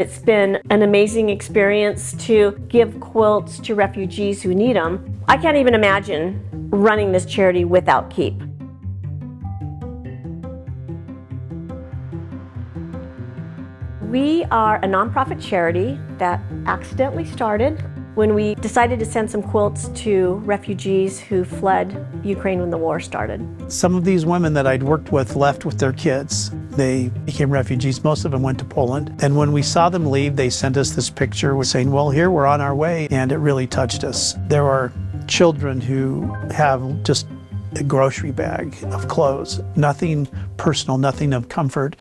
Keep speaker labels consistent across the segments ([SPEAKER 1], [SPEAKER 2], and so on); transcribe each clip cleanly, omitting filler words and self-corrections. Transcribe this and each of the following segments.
[SPEAKER 1] It's been an amazing experience to give quilts to refugees who need them. I can't even imagine running this charity without Keap. We are a nonprofit charity that accidentally started when we decided to send some quilts to refugees who fled Ukraine when the war started.
[SPEAKER 2] Some of these women that I'd worked with left with their kids. They became refugees. Most of them went to Poland. And when we saw them leave, they sent us this picture saying, well, here, we're on our way. And it really touched us. There are children who have just a grocery bag of clothes, nothing personal, nothing of comfort.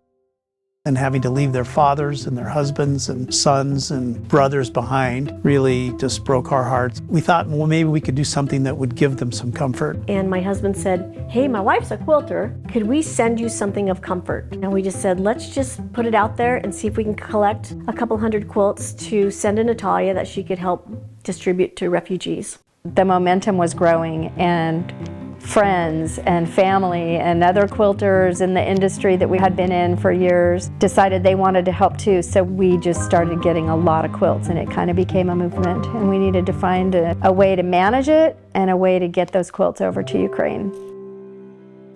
[SPEAKER 2] And having to leave their fathers and their husbands and sons and brothers behind really just broke our hearts. We thought, well, maybe we could do something that would give them some comfort.
[SPEAKER 1] And my husband said, hey, my wife's a quilter. Could we send you something of comfort? And we just said, let's just put it out there and see if we can collect a couple hundred quilts to send to Natalia that she could help distribute to refugees.
[SPEAKER 3] The momentum was growing, and friends and family and other quilters in the industry that we had been in for years decided they wanted to help too. So we just started getting a lot of quilts, and it kind of became a movement, and we needed to find a way to manage it and a way to get those quilts over to Ukraine.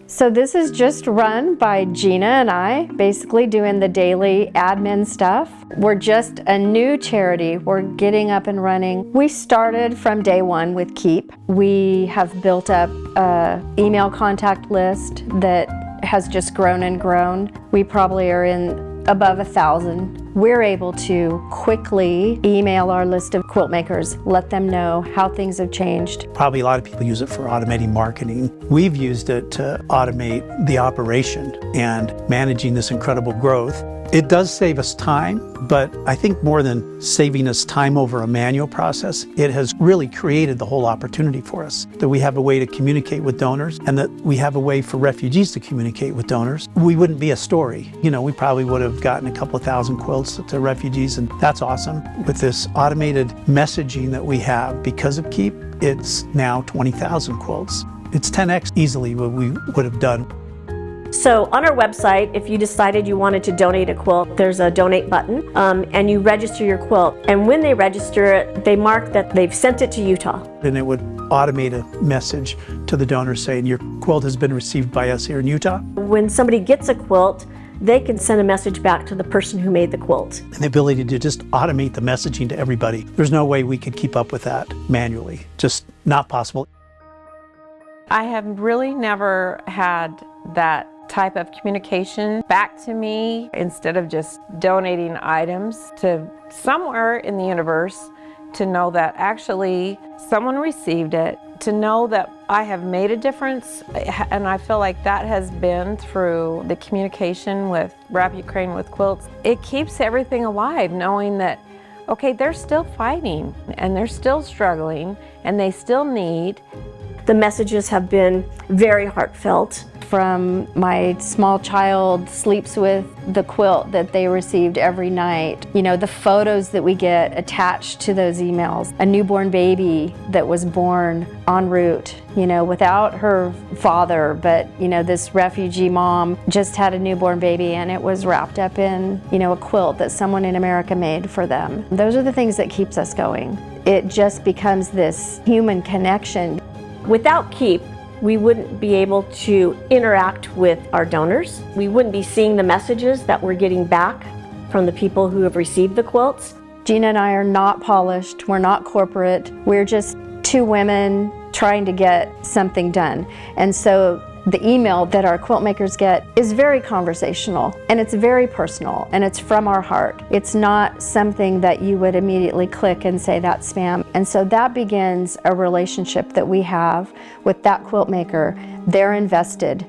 [SPEAKER 3] So this is just run by Gina and I, basically doing the daily admin stuff. We're just a new charity. We're getting up and running. We started from day one with Keap. We have built up an email contact list that has just grown and grown. We probably are in above 1,000. We're able to quickly email our list of quilt makers, let them know how things have changed.
[SPEAKER 2] Probably a lot of people use it for automating marketing. We've used it to automate the operation and managing this incredible growth. It does save us time, but I think more than saving us time over a manual process, it has really created the whole opportunity for us. That we have a way to communicate with donors, and that we have a way for refugees to communicate with donors. We wouldn't be a story. You know, we probably would have gotten a couple of thousand quilts to refugees, and that's awesome. With this automated messaging that we have because of Keap, it's now 20,000 quilts. It's 10x easily what we would have done.
[SPEAKER 1] So on our website, if you decided you wanted to donate a quilt, there's a donate button, and you register your quilt. And when they register it, they mark that they've sent it to Utah.
[SPEAKER 2] And it would automate a message to the donor saying, your quilt has been received by us here in Utah.
[SPEAKER 1] When somebody gets a quilt, they can send a message back to the person who made the quilt.
[SPEAKER 2] And the ability to just automate the messaging to everybody. There's no way we could keep up with that manually. Just not possible.
[SPEAKER 4] I have really never had that type of communication back to me, instead of just donating items to somewhere in the universe, to know that actually someone received it, to know that I have made a difference. And I feel like that has been through the communication with Wrap Ukraine with Quilts. It keeps everything alive, knowing that, okay, they're still fighting and they're still struggling and they still need.
[SPEAKER 1] The messages have been very heartfelt.
[SPEAKER 3] From my small child sleeps with the quilt that they received every night. You know, the photos that we get attached to those emails. A newborn baby that was born en route, you know, without her father, but, you know, this refugee mom just had a newborn baby and it was wrapped up in, you know, a quilt that someone in America made for them. Those are the things that keeps us going. It just becomes this human connection.
[SPEAKER 1] Without Keap, we wouldn't be able to interact with our donors. We wouldn't be seeing the messages that we're getting back from the people who have received the quilts.
[SPEAKER 3] Gina and I are not polished, we're not corporate, we're just two women trying to get something done. And so the email that our quilt makers get is very conversational, and it's very personal, and it's from our heart. It's not something that you would immediately click and say that's spam. And so that begins a relationship that we have with that quilt maker. They're invested.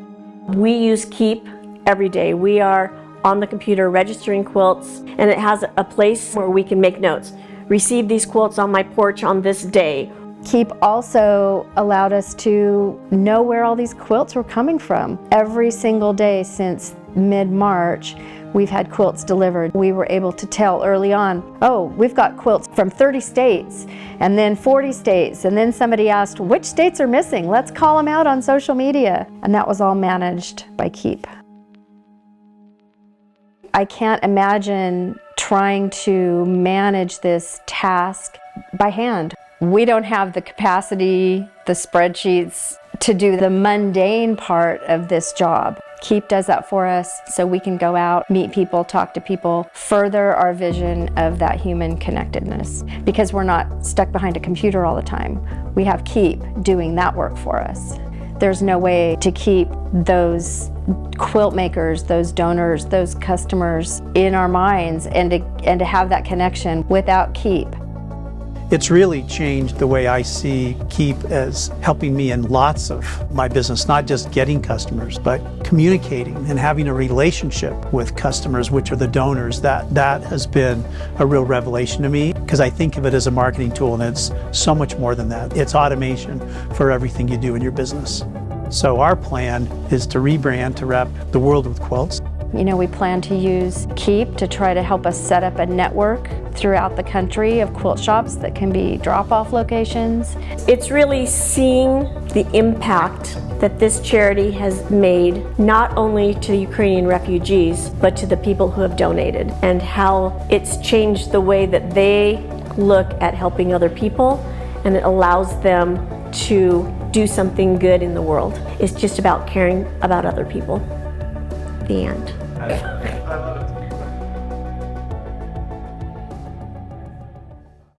[SPEAKER 1] We use Keap every day. We are on the computer registering quilts, and it has a place where we can make notes. Receive these quilts on my porch on this day.
[SPEAKER 3] Keap also allowed us to know where all these quilts were coming from. Every single day since mid-March, we've had quilts delivered. We were able to tell early on, oh, we've got quilts from 30 states, and then 40 states, and then somebody asked, which states are missing? Let's call them out on social media. And that was all managed by Keap. I can't imagine trying to manage this task by hand. We don't have the capacity, the spreadsheets, to do the mundane part of this job. Keap does that for us so we can go out, meet people, talk to people, further our vision of that human connectedness. Because we're not stuck behind a computer all the time. We have Keap doing that work for us. There's no way to keep those quilt makers, those donors, those customers in our minds and to have that connection without Keap.
[SPEAKER 2] It's really changed the way I see Keap as helping me in lots of my business, not just getting customers, but communicating and having a relationship with customers, which are the donors. That has been a real revelation to me, because I think of it as a marketing tool, and it's so much more than that. It's automation for everything you do in your business. So our plan is to rebrand to wrap the world with quilts.
[SPEAKER 3] You know, we plan to use Keap to try to help us set up a network throughout the country of quilt shops that can be drop-off locations.
[SPEAKER 1] It's really seeing the impact that this charity has made, not only to the Ukrainian refugees, but to the people who have donated, and how it's changed the way that they look at helping other people, and it allows them to do something good in the world. It's just about caring about other people. The end.